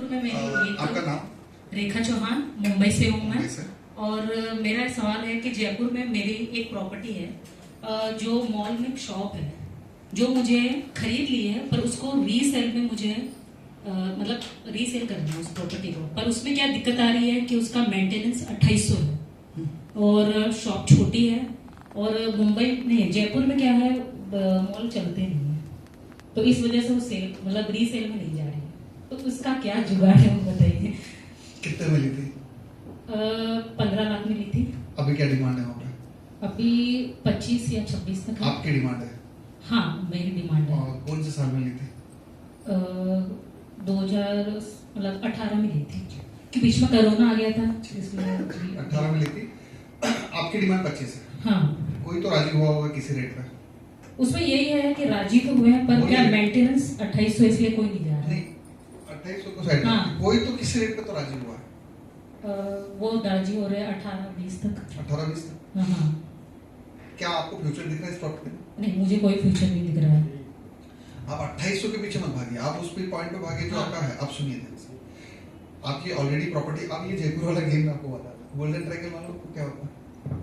में मेरी आपका नाम? रेखा चौहान, मुंबई से हूँ मैं। से? और मेरा सवाल है कि जयपुर में मेरी एक प्रॉपर्टी है, जो मॉल में एक शॉप है जो मुझे खरीद ली है, पर उसको रीसेल में मुझे मतलब रीसेल करना है उस प्रॉपर्टी को। पर उसमें क्या दिक्कत आ रही है कि उसका मेंटेनेंस 2800 है और शॉप छोटी है, और मुंबई नहीं, जयपुर में क्या है, मॉल चलते नहीं है, तो इस वजह से वो सेल मतलब रीसेल में नहीं जा रही है। तो उसका क्या जुगाड़ है वो बताइए। कितने मिली थी? 15 लाख में ली थी। अभी क्या डिमांड है वहाँ पे? अभी 25 या 26 तक है। आपकी डिमांड है? हाँ, मेरी डिमांड है। और कौन से साल में ली थी? 2018 में ली थी, कि बीच में कोरोना आ गया था इसलिए। 18 में ली थी। आपकी डिमांड 25 है। हाँ, कोई तो राजी हुआ होगा किसी रेट पे? उसमें यही है कि राजी तो हुए हैं, पर क्या मेंटेनेंस 2800, इसलिए कोई नहीं जा रहा है। नहीं, 2800 को साइड हाँ। कोई तो किसी रेट पे तो राजी हुआ है। वो राजी हो रहे हैं 18-20 तक। 18-20 तक? हाँ। क्या आपको फ्यूचर दिख रहा है इस प्रॉपर्टी में? नहीं, मुझे कोई फ्यूचर नहीं दिख रहा है। आप 2800 के पीछे मत भागिए, आप उस पॉइंट पे भागिए जो आपका है। आप सुनिए ध्यान से, आपकी ऑलरेडी प्रॉपर्टी। अब ये जयपुर वाला गेम आपको बता रहा। गोल्डन ट्रायंगल मालूम आपको क्या होता है?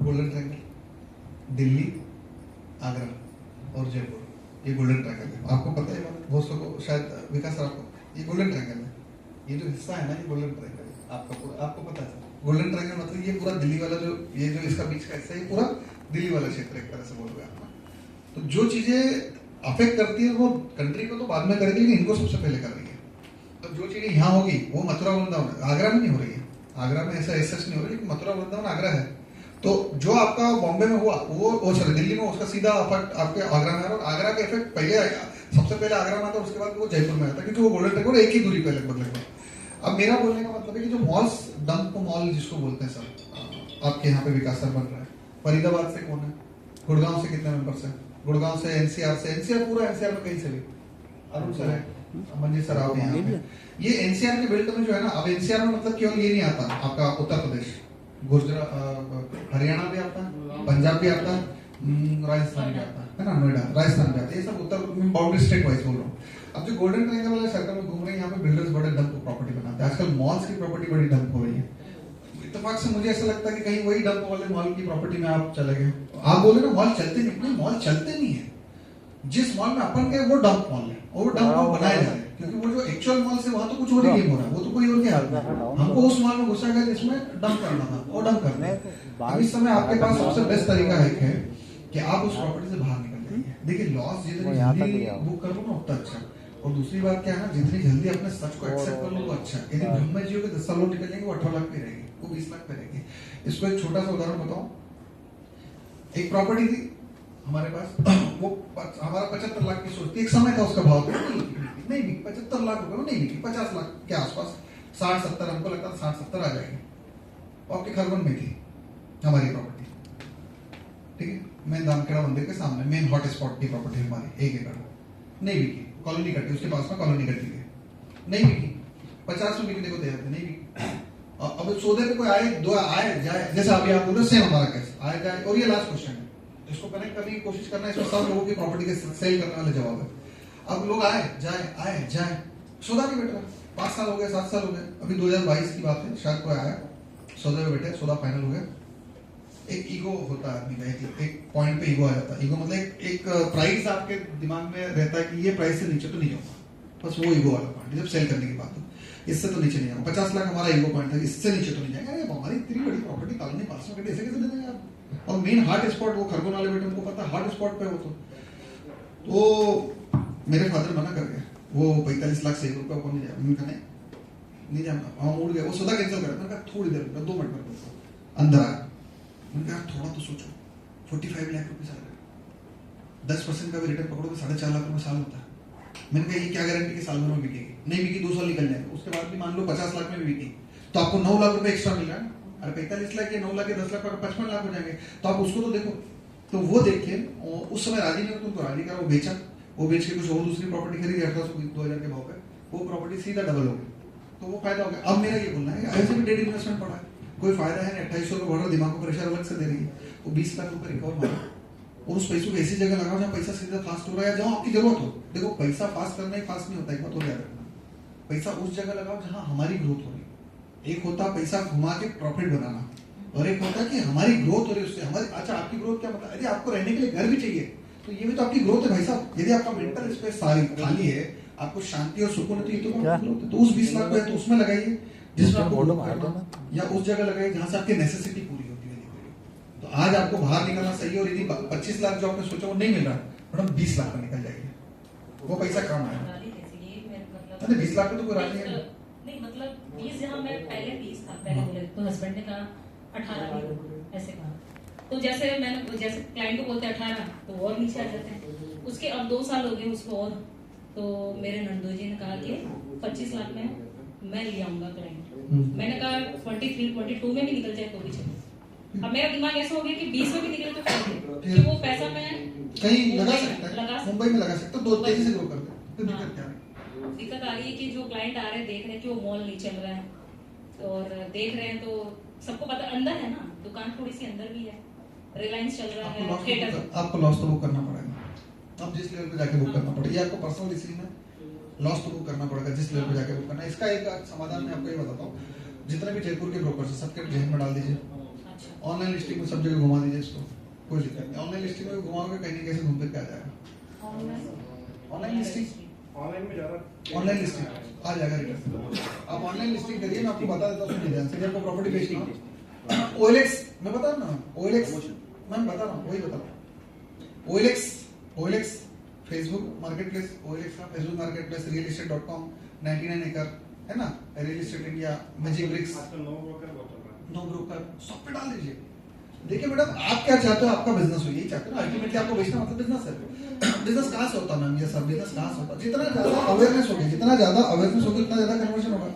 गोल्डन ट्रायंगल दिल्ली, आगरा और जयपुर, ये गोल्डन ट्रायंगल है। आपको पता है बात? बहुत सबको शायद, विकास सर आपको, ये गोल्डन ट्रायंगल है। ये जो हिस्सा है ना, ये गोल्डन ट्रायंगल है। आपको पता है गोल्डन ट्रायंगल मतलब ये पूरा दिल्ली वाला ये जो इसका बीच का हिस्सा है, ये पूरा दिल्ली वाला क्षेत्र एक तरह से बोल रहे हैं। तो जो चीजें अफेक्ट करती है वो कंट्री को तो बाद में करेगी, लेकिन इनको सबसे पहले कर रही है। तो जो चीजें यहाँ होगी वो मथुरा वृंदावन, आगरा में नहीं हो रही है। आगरा में ऐसा नहीं हो रही, लेकिन मथुरा वृंदावन आगरा है। तो जो आपका बॉम्बे में हुआ वो सॉरी दिल्ली में, उसका सीधा इफेक्ट आपके आगरा में आ रहा है। और आगरा का इफेक्ट पहले आएगा, सबसे पहले आगरा में आता है, उसके बाद वो जयपुर में आता है, क्योंकि वो गोल्डन ट्रायंगल एक ही दूरी पे लगभग। अब मेरा बोलने का मतलब है कि जो मॉल्स, डंप मॉल जिसको बोलते हैं सर, आपके यहाँ पे विकास सर बन रहा है। फरीदाबाद से कौन है? गुड़गांव से कितने मेंबर्स हैं? गुड़गांव से, एनसीआर से, एनसीआर पूरा एनसीआर में कहीं से भी, अरुण सर है, मंजीत सर आप यहाँ पे। ये एनसीआर के बेल्ट में जो है ना, अब एनसीआर में मतलब केवल ये नहीं आता आपका उत्तर प्रदेश, गुजरात, हरियाणा भी आता है, पंजाब भी आता है, राजस्थान भी आता है ना, नोएडा राजस्थान भी आता है। ये सब उत्तर बाउंड्री स्टेट वाइज बोल रहा हूँ। अब जो गोल्डन ट्रायंगल वाले सर्कल में घूम रहे हैं, यहाँ पे बिल्डर्स बड़े डंप प्रॉपर्टी बनाते हैं। आजकल मॉल्स की प्रॉपर्टी बड़ी डंप हो रही है। इत्तेफाक से मुझे ऐसा लगता है कि कहीं वही डंप वाले मॉल की प्रॉपर्टी में आप चले गए। आप बोले ना मॉल चलते नहीं, मॉल चलते नहीं है। जिस मॉल में अपन गए वो डंप मॉल है, और वो डंप मॉल बनाए जा रहे हैं, क्योंकि वो जो एक्चुअल मॉल से वहां तो कुछ और ही गेम हो रहा है, वो तो कोई और क्या हाल है। हमको उस मॉल में घुसा गया जिसमें डंप करना था, वो डंप करना है। अब इस समय आपके पास सबसे बेस्ट तरीका है कि आप उस प्रॉपर्टी से बाहर निकल जाइए। देखिए, लॉस जितनी जल्दी बुक कर लो ना उतना अच्छा। और दूसरी बात क्या है ना, जितनी जल्दी अपने सच को एक्सेप्ट कर लो तो अच्छा। यदि भ्रम में जियो के 10 साल निकल जाएंगे, वो 18 लाख पे रहेगी, वो 20 लाख पे रहेगी। इसको एक छोटा सा उदाहरण बताऊं। एक प्रॉपर्टी थी हमारे पास, वो हमारा 75 लाख की सोचती, एक समय था उसका भाव नहीं बिकी, 75 लाख रुपए में नहीं बिकी, 50 लाख के आसपास, 60-70, हमको लगता था 60-70 आ जाएगी। और आपके खरगोन में थी हमारी प्रॉपर्टी, ठीक है, मेन दामखेड़ा मंदिर के सामने, मेन हॉट स्पॉट की प्रॉपर्टी हमारी, 1 एकड़ नहीं बिकी। कॉलोनी कटी, उसके पास में कॉलोनी कटी है, नहीं बिकी। 50 में बिकने को तैयार थे, नहीं बिकी। अब सौदे पे कोई आए, दो आए जाए, जैसा अभी आप बोल रहे, सेम हमारा केस आए जाए। और ये लास्ट क्वेश्चन है, इसको कनेक्ट करने की कोशिश करना है, इसमें सब लोगों की प्रॉपर्टी के सेल करने वाले जवाब है। अब लोग आए जाए, सौदा नहीं बैठ रहा, 5 साल हो गए, 7 साल हो गए। अभी 2022 की बात है, शायद कोई आया, सौदे में बैठे, सौदा फाइनल हो गया। एक ईगो होता है आदमी का, एक पॉइंट पे ईगो आ जाता है। ईगो मतलब एक प्राइस आपके दिमाग में रहता है कि ये प्राइस से नीचे तो नहीं जाऊंगा, बस वो ईगो वाला पॉइंट। जब सेल करने की बात हो, इससे तो नीचे नहीं जाऊंगा, 50 लाख हमारा ईगो पॉइंट है, इससे नीचे तो नहीं जाएगा। अरे हमारी इतनी बड़ी प्रॉपर्टी कॉलोनी पास में, ऐसे कैसे दे देंगे आप? और मेन हार्ट स्पॉट, वो खरगोन वाले बेटे, उनको पता है हार्ट स्पॉट पे हो। तो मेरे फादर मना कर गए, वो 45 लाख से 1 रुपया को नहीं जाएगा। उन्होंने कहा नहीं जाना, हम उड़ गए, वो सौदा कैंसिल कर। मैंने कहा थोड़ी देर, 2 मिनट में अंदर आया। मैंने कहा थोड़ा तो सोचो, 45 लाख रुपए साल है, 10% का भी रिटर्न पकड़ो तो 4.5 लाख रुपए साल होता है। मैंने कहा ये क्या गारंटी कि साल भर में बिकेगी? नहीं बिकी, 2 साल निकल जाएंगे, उसके बाद भी मान लो 50 लाख में भी बिकी, तो आपको 9 लाख रुपए एक्स्ट्रा मिल रहा है। अरे 45 लाख, 9 लाख, 10 लाख, 55 लाख हो जाएंगे। तो आप उसको तो देखो। तो वो देखिए, उस समय राजी नहीं, तुमको राजी करा, वो बेचा, वो बेच के कुछ और दूसरी प्रॉपर्टी खरीदी 1800-2000 के भाव पे, वो प्रॉपर्टी सीधा डबल हो गई, तो वो फायदा हो गया। अब मेरा ये बोलना है, ऐसे भी डेड इन्वेस्टमेंट पड़ा है, कोई फायदा है नहीं। 2800 का बढ़, दिमाग को प्रेशर अलग से दे रही है, वो 20 लाख रुपए रिकवर मारो, और उस पैसों को ऐसी जगह लगाओ जहाँ पैसा सीधा फास्ट हो रहा है, जहाँ आपकी जरूरत हो। देखो, पैसा फास्ट करना ही फास्ट नहीं होता, एक बात और याद रखना, पैसा उस जगह लगाओ जहां हमारी ग्रोथ हो रही है। एक होता पैसा घुमा के प्रॉफिट बनाना, और एक होता कि हमारी ग्रोथ हो रही है उससे हमारी। अच्छा, आपकी ग्रोथ क्या मतलब? यदि आपको रहने के लिए घर भी चाहिए तो ये भी तो आपकी ग्रोथ है भाई साहब। यदि आपका मेंटल स्पेस खाली है, आपको शांति और सुकून है, तो ये तो ग्रोथ है। तो उस 20 लाख को है तो उसमें लगाइए जिसमें आपको ग्रोथ करना, या उस जगह लगाइए जहां से आपकी नेसेसिटी पूरी होती है। तो आज आपको बाहर निकलना सही है, और यदि 25 लाख जो आपने सोचा वो नहीं मिल रहा, मैडम 20 लाख में निकल जाएगी, वो पैसा काम आएगा। 20 लाख में तो कोई राजी है नहीं, मतलब 20 जहाँ मैं पहले 20 था, पहले बोले तो हस्बैंड ने कहा 18 भी ऐसे कहा। तो जैसे क्लाइंट को बोलते 18 तो और नीचे आ जाते हैं। उसके अब 2 साल हो गए उसको, और तो मेरे नंदू जी ने कहा कि 25 लाख में मैं ले आऊंगा क्लाइंट। मैंने कहा 23, 22 में भी निकल जाए तो भी चले। अब मेरा दिमाग ऐसा हो गया कि 20 में भी निकले तो कि वो पैसा मैं कहीं लगा सकता है, मुंबई में लगा सकता है, तो तेजी से ग्रो कर दे। दिक्कत क्या है? दिक्कत आ रही है कि जो क्लाइंट आ रहे हैं देख रहे हैं कि वो मॉल नहीं चल रहा है, और देख रहे हैं तो सबको पता अंदर है ना, दुकान थोड़ी सी अंदर भी है, रिलायंस चल रहा है, थिएटर। आपको लॉस तो बुक करना पड़ेगा, अब जिस लेवल पे जाके बुक करना पड़ेगा, ये आपको पर्सनल डिसीजन है। लॉस तो बुक करना पड़ेगा जिस लेवल पे जाके बुक करना है। इसका एक समाधान मैं आपको ये बताता हूँ, जितने भी जयपुर के ब्रोकर्स हैं सबके जेब में डाल दीजिए, ऑनलाइन लिस्टिंग में सब जगह घुमा दीजिए इसको, कोई दिक्कत नहीं। ऑनलाइन लिस्टिंग में घुमाओगे कहीं नहीं कैसे घूम फिर के आ जाएगा। ऑनलाइन लिस्टिंग, ऑनलाइन लिस्टिंग आ जाएगा रिटर्न। आप ऑनलाइन लिस्टिंग करिए, मैं आपको बता देता हूँ, सुनिए ध्यान से। आपको प्रॉपर्टी बेचनी है, OLX मैं बता रहा हूँ, OLX मैं बता रहा हूँ, वही बता रहा हूँ। OLX फेसबुक मार्केटप्लेस, OLX का फेसबुक मार्केटप्लेस, realestate.com, 99 एकड़ है ना, real estate India, magic bricks, no broker, सब पे डाल दीजिए। देखिए मैडम, आप क्या चाहते हो? आपका बिजनेस हो, यही चाहते हो ना अल्टीमेटली, आपको बेचना मतलब बिजनेस है। बिजनेस कहाँ से होता है मैम? ये सब बिजनेस कहाँ से होता है? जितना ज्यादा अवेयरनेस होगी, जितना ज्यादा अवेयरनेस होगी उतना ज्यादा कन्वर्जन होगा।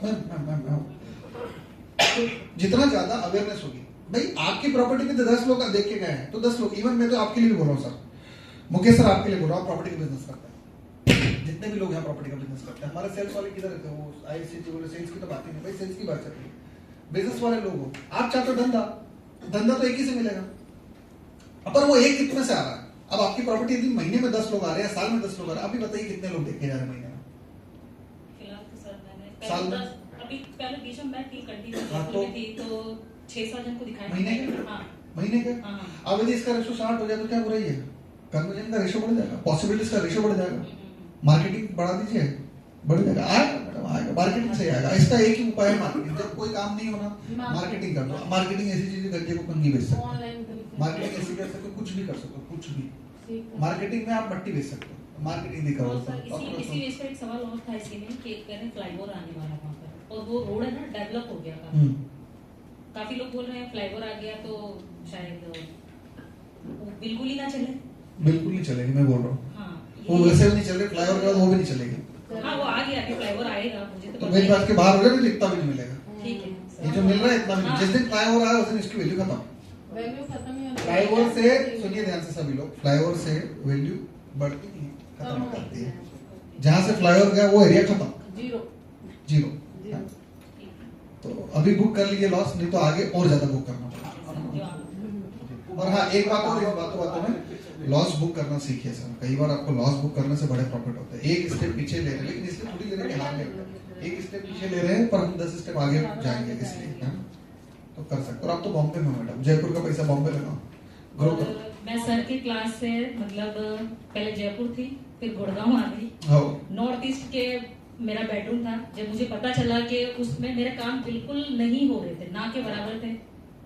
जितना ज्यादा अवेयरनेस होगी, भाई आपकी प्रॉपर्टी में 10 लोग देख के गए हैं तो 10 लोग, इवन मैं तो आपके लिए भी बोल रहा हूँ सर, मुकेश सर आपके लिए बोल रहा हूँ, प्रॉपर्टी का बिजनेस करते हैं, जितने भी लोग यहाँ प्रॉपर्टी का बिजनेस करते हैं। हमारे सेल्स वाले किधर रहते हैं? वो ICT बोले, सेल्स की तो बात ही नहीं भाई, सेल्स की बात चल रही है। बिजनेस वाले लोग हो, आप चाहते हो धंधा तो एक ही से मिलेगा, पर वो एक कितने से आ रहा है? अब आपकी प्रॉपर्टी यदि महीने में 10 लोग आ रहे हैं, साल में 10 लोग आ रहे हैं, अभी बताइए कितने लोग देखे जा रहे हैं महीने में? फिलहाल तो सर मैंने साल में अभी पहले बीच में मैं थी कंटिन्यू थी तो 6-7 जन को दिखाया महीने के। हाँ महीने के। अब यदि इसका रेशो 60 हो जाए तो क्या बुराई है? कन्वर्जन का रेशो बढ़ जाएगा, पॉसिबिलिटीज का रेशो बढ़ जाएगा, मार्केटिंग बढ़ा दीजिए, बढ़ जाएगा। आएगा मैडम, आएगा, मार्केटिंग से आएगा। इसका एक ही उपाय है मार्केटिंग। जब कोई काम नहीं होना, मार्केटिंग कर दो। मार्केटिंग ऐसी चीज है, गज्जे को कंगी बेच सकते हो, मार्केटिंग ऐसी कर सकते हो, कुछ भी कर सकते हो, कुछ भी। मार्केटिंग में आप मट्टी बेच सकते हो, मार्केटिंग नहीं करो। इसी बेस पर एक सवाल और था इसके में कि कहने फ्लाईओवर आने वाला वहाँ पर, और वो रोड है ना डेवलप हो गया काफी लोग बोल रहे हैं फ्लाईओवर आ गया तो शायद वो बिल्कुल ही ना चले। बिल्कुल नहीं चलेगी, मैं बोल रहा हूँ। हाँ, वो वैसे भी नहीं चल रही, फ्लाईओवर के बाद वो भी नहीं चलेगी। हाँ वो आ गया, अभी फ्लाईओवर आएगा, मुझे तो मेरी बात के बाहर हो जाए, लिखता भी नहीं मिलेगा। ठीक है, ये जो मिल रहा है इतना भी। जिस दिन फ्लाईओवर आया उस दिन इसकी वैल्यू खत्म। फ्लाईओवर से, सुनिए ध्यान से सभी लोग, फ्लाईओवर से वैल्यू बढ़ती नहीं, खत्म हो जाती है। जहां से फ्लाईओवर गया वो एरिया खत्म, जीरो। तो अभी बुक कर लीजिए लॉस, नहीं तो आगे और ज्यादा बुक करना पड़ेगा। और हाँ, एक बात और, इस बातों में लॉस बुक करना सीखिए सर। कई बार आपको लॉस बुक करने से बड़े प्रॉफिट होते हैं। एक स्टेप पीछे ले रहे हैं, लेकिन इसलिए थोड़ी ले रहे हैं कि हार गए। एक स्टेप पीछे ले रहे हैं पर हम 10 स्टेप आगे जाएंगे, इसलिए है ना, तो कर सकते हो। और आप तो बॉम्बे में मैडम, जयपुर का पैसा बॉम्बे लगाओ, ग्रो करो। मैं सर की क्लास से मतलब पहले जयपुर थी, फिर गुड़गांव आ गई। नॉर्थ ईस्ट के मेरा बेडरूम था। जब मुझे पता चला कि उसमें मेरे काम बिल्कुल नहीं हो रहे थे, ना के बराबर थे,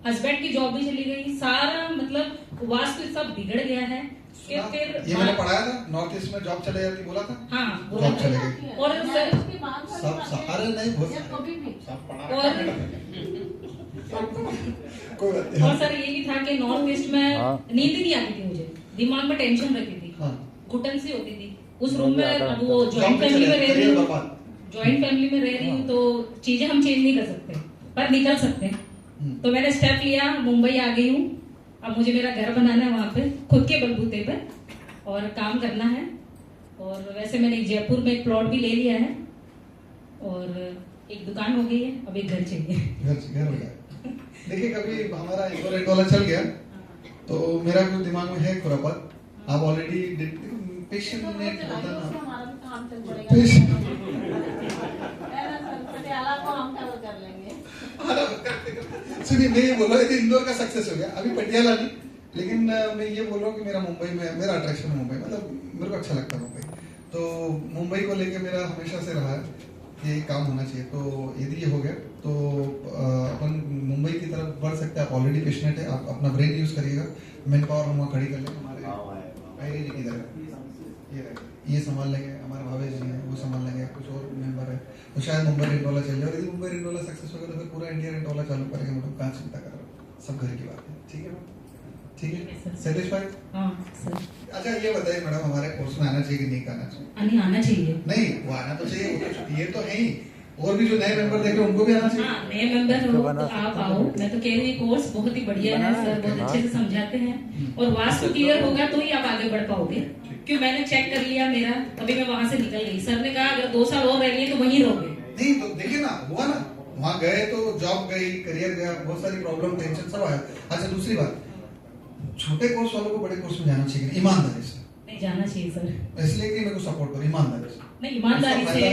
हस्बैंड की जॉब भी चली गई, सारा मतलब वास्तु सब बिगड़ गया है कि फिर ये मैंने पढ़ाया था, नॉर्थ ईस्ट में जॉब चले जाती, बोला था। हाँ, बोला जॉब चले गई। और सब सारे नहीं बोल, और सर ये भी था कि नॉर्थ ईस्ट में नींद नहीं आती थी मुझे, दिमाग में टेंशन रहती थी, घुटन सी होती थी उस रूम में। अब वो जॉइंट फैमिली में रह रही हूँ, तो चीजें हम चेंज नहीं कर सकते पर निकल सकते हैं। तो मैंने स्टेप लिया, मुंबई आ गई हूँ। अब मुझे मेरा घर बनाना है वहाँ पे, खुद के बलबूते पे, और काम करना है। और वैसे मैंने जयपुर में एक प्लॉट भी ले लिया है, और एक दुकान हो गई है, अब एक घर चाहिए। घर हो गया। देखिए, कभी हमारा एक और $1 चल गया तो मेरा कुछ दिमाग में है खुरापात। आप ऑलरेडी पेशेंट में होता ना, सुनिए मैं ये बोल रहा हूँ यदि इंदौर का सक्सेस हो गया अभी पटियाला नहीं लेकिन मैं ये बोल रहा हूँ कि मेरा मुंबई में मेरा अट्रैक्शन है मुंबई मतलब मेरे को अच्छा लगता है मुंबई तो मुंबई को लेके मेरा हमेशा से रहा है कि काम होना चाहिए तो यदि ये हो गया तो अपन मुंबई की तरफ बढ़ सकते हैं आप ऑलरेडी पेशनेट है आप अपना ब्रेन यूज करिएगा मैन पावर हम वहाँ खड़ी कर लेंगे हमारे आयरी जी किधर है ये संभाल लेंगे हमारे भावेश जी हैं वो संभाल लेंगे कुछ और मेंबर है तो शायद मुंबई रेंटोला चल जाए और यदि मुंबई रेंटोला सक्सेस होगा तो फिर पूरा इंडिया रेंटोला चालू करेंगे मतलब कहाँ चिंता कर रहा हूँ सब घर की बात है ठीक है ठीक है सेटिस्फाइड हाँ सर अच्छा ये बताइए मैडम हमारे कोर्स में आना चाहिए कि नहीं आना चाहिए नहीं आना चाहिए नहीं वो आना तो चाहिए वो तो ये तो है ही और भी जो नए मेंबर देखे उनको भी आना चाहिए हाँ नए मेंबर हो तो आप आओ मैं तो कह रही हूँ कोर्स बहुत ही बढ़िया है सर बहुत अच्छे से समझाते हैं और वास्तु क्लियर होगा तो ही आप आगे बढ़ पाओगे क्योंकि मैंने चेक कर लिया मेरा अभी मैं वहां से निकल गई सर ने कहा अगर 2 साल और रह लिए तो वहीं रहोगे नहीं तो देखिए ना हुआ ना वहां गए तो जॉब गई करियर गया बहुत सारी प्रॉब्लम टेंशन सब आया अच्छा दूसरी बात छोटे कोर्स वालों को बड़े कोर्स में जाना चाहिए ईमानदारी से नहीं जाना चाहिए सर इसलिए कि मेरे को सपोर्ट करो ईमानदारी से नहीं ईमानदारी से